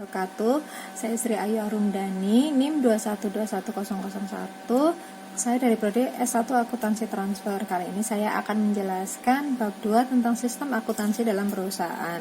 wabarakatuh. Saya Sri Ayu Arumdani, NIM 2121001. Saya dari Prodi S1 Akuntansi Transfer. Kali ini saya akan menjelaskan bab 2 tentang sistem akuntansi dalam perusahaan.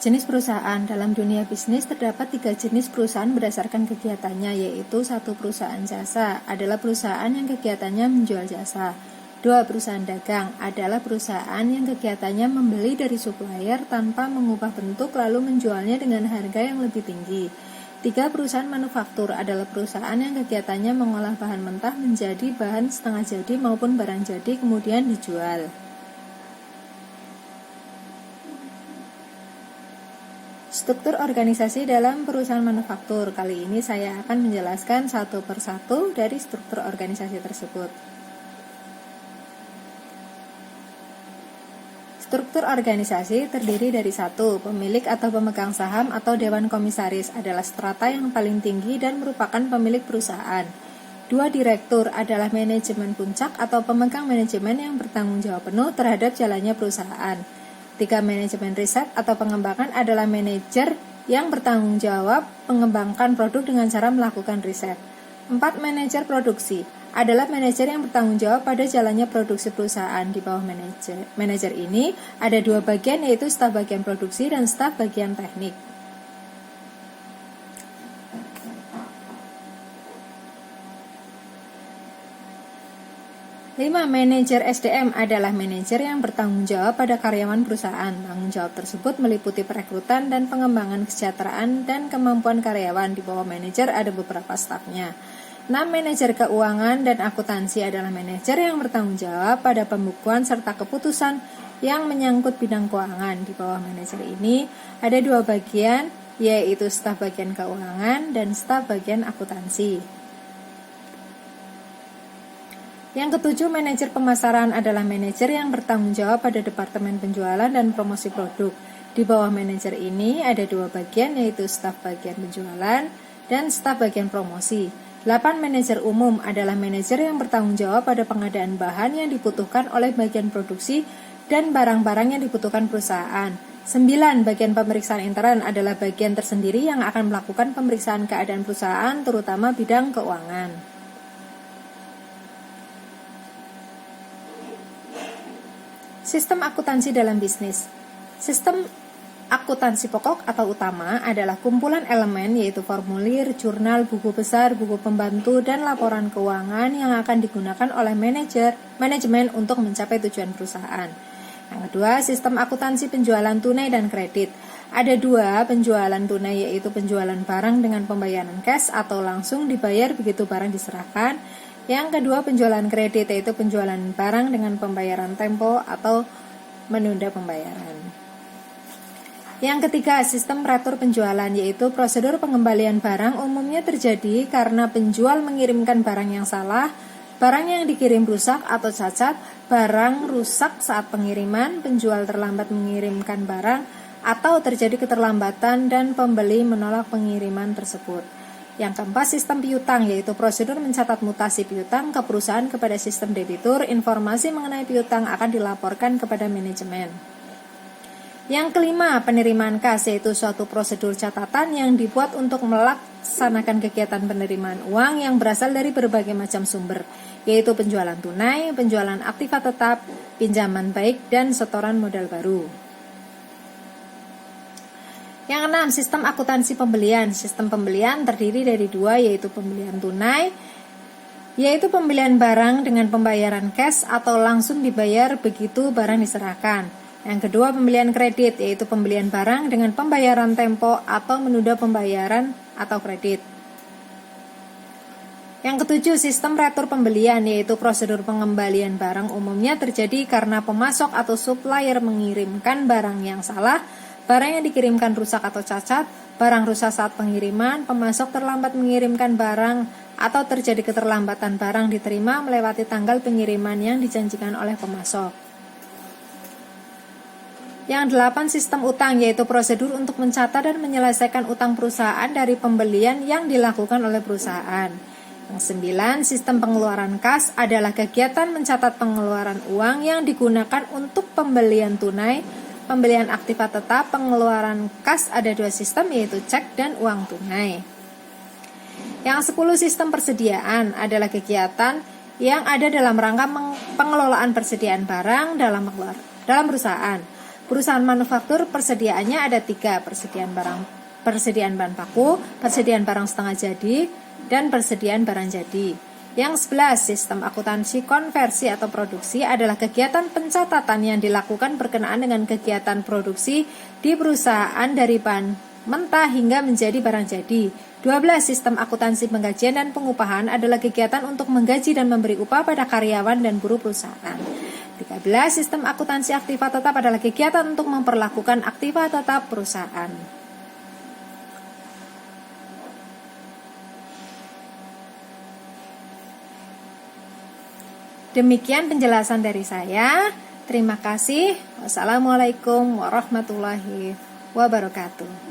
Jenis perusahaan. Dalam dunia bisnis terdapat 3 jenis perusahaan berdasarkan kegiatannya, yaitu 1. Perusahaan jasa adalah perusahaan yang kegiatannya menjual jasa. 2. Perusahaan dagang adalah perusahaan yang kegiatannya membeli dari supplier tanpa mengubah bentuk lalu menjualnya dengan harga yang lebih tinggi. 3. Perusahaan manufaktur adalah perusahaan yang kegiatannya mengolah bahan mentah menjadi bahan setengah jadi maupun barang jadi kemudian dijual. Struktur organisasi dalam perusahaan manufaktur. Kali ini saya akan menjelaskan satu persatu dari struktur organisasi tersebut. Struktur organisasi terdiri dari 1. Pemilik atau pemegang saham atau dewan komisaris adalah strata yang paling tinggi dan merupakan pemilik perusahaan. 2. Direktur adalah manajemen puncak atau pemegang manajemen yang bertanggung jawab penuh terhadap jalannya perusahaan. 3. Manajemen riset atau pengembangan adalah manajer yang bertanggung jawab mengembangkan produk dengan cara melakukan riset. 4. Manajer produksi adalah manajer yang bertanggung jawab pada jalannya produksi perusahaan. Di bawah manajer ini ada 2 bagian, yaitu staf bagian produksi dan staf bagian teknik. Lima, manajer SDM adalah manajer yang bertanggung jawab pada karyawan perusahaan. Tanggung jawab tersebut meliputi perekrutan dan pengembangan kesejahteraan dan kemampuan karyawan. Di bawah manajer ada beberapa stafnya. 6. Manajer keuangan dan akuntansi adalah manajer yang bertanggung jawab pada pembukuan serta keputusan yang menyangkut bidang keuangan. Di bawah manajer ini ada 2 bagian, yaitu staf bagian keuangan dan staf bagian akuntansi. Yang ketujuh, manajer pemasaran adalah manajer yang bertanggung jawab pada departemen penjualan dan promosi produk. Di bawah manajer ini ada 2 bagian, yaitu staf bagian penjualan dan staf bagian promosi. 8. Manajer umum adalah manajer yang bertanggung jawab pada pengadaan bahan yang dibutuhkan oleh bagian produksi dan barang-barang yang dibutuhkan perusahaan. 9. Bagian pemeriksaan intern adalah bagian tersendiri yang akan melakukan pemeriksaan keadaan perusahaan, terutama bidang keuangan. Sistem akuntansi dalam bisnis. Sistem akuntansi pokok atau utama adalah kumpulan elemen, yaitu formulir, jurnal, buku besar, buku pembantu, dan laporan keuangan yang akan digunakan oleh manajemen untuk mencapai tujuan perusahaan. Yang kedua, sistem akuntansi penjualan tunai dan kredit. Ada 2 penjualan tunai, yaitu penjualan barang dengan pembayaran cash atau langsung dibayar begitu barang diserahkan. Yang kedua, penjualan kredit, yaitu penjualan barang dengan pembayaran tempo atau menunda pembayaran. Yang ketiga, sistem retur penjualan, yaitu prosedur pengembalian barang umumnya terjadi karena penjual mengirimkan barang yang salah, barang yang dikirim rusak atau cacat, barang rusak saat pengiriman, penjual terlambat mengirimkan barang, atau terjadi keterlambatan dan pembeli menolak pengiriman tersebut. Yang keempat, sistem piutang, yaitu prosedur mencatat mutasi piutang ke perusahaan kepada sistem debitur. Informasi mengenai piutang akan dilaporkan kepada manajemen. Yang kelima, penerimaan kas, yaitu suatu prosedur catatan yang dibuat untuk melaksanakan kegiatan penerimaan uang yang berasal dari berbagai macam sumber, yaitu penjualan tunai, penjualan aktiva tetap, pinjaman baik, dan setoran modal baru. Yang keenam, sistem akuntansi pembelian. Sistem pembelian terdiri dari 2, yaitu pembelian tunai, yaitu pembelian barang dengan pembayaran cash atau langsung dibayar begitu barang diserahkan. Yang kedua, pembelian kredit, yaitu pembelian barang dengan pembayaran tempo atau menunda pembayaran atau kredit. Yang ketujuh, sistem retur pembelian, yaitu prosedur pengembalian barang umumnya terjadi karena pemasok atau supplier mengirimkan barang yang salah, barang yang dikirimkan rusak atau cacat, barang rusak saat pengiriman, pemasok terlambat mengirimkan barang, atau terjadi keterlambatan barang diterima melewati tanggal pengiriman yang dijanjikan oleh pemasok. Yang 8, sistem utang, yaitu prosedur untuk mencatat dan menyelesaikan utang perusahaan dari pembelian yang dilakukan oleh perusahaan. Yang 9, sistem pengeluaran kas adalah kegiatan mencatat pengeluaran uang yang digunakan untuk pembelian tunai, pembelian aktiva tetap, pengeluaran kas ada 2 sistem, yaitu cek dan uang tunai. Yang 10 sistem persediaan adalah kegiatan yang ada dalam rangka pengelolaan persediaan barang dalam perusahaan. Perusahaan manufaktur persediaannya ada 3, persediaan bahan baku, persediaan barang setengah jadi, dan persediaan barang jadi. Yang 11 sistem akuntansi konversi atau produksi adalah kegiatan pencatatan yang dilakukan berkenaan dengan kegiatan produksi di perusahaan dari bahan mentah hingga menjadi barang jadi. 12 sistem akuntansi penggajian dan pengupahan adalah kegiatan untuk menggaji dan memberi upah pada karyawan dan buruh perusahaan. 13 sistem akuntansi aktiva tetap adalah kegiatan untuk memperlakukan aktiva tetap perusahaan. Demikian penjelasan dari saya. Terima kasih. Wassalamualaikum warahmatullahi wabarakatuh.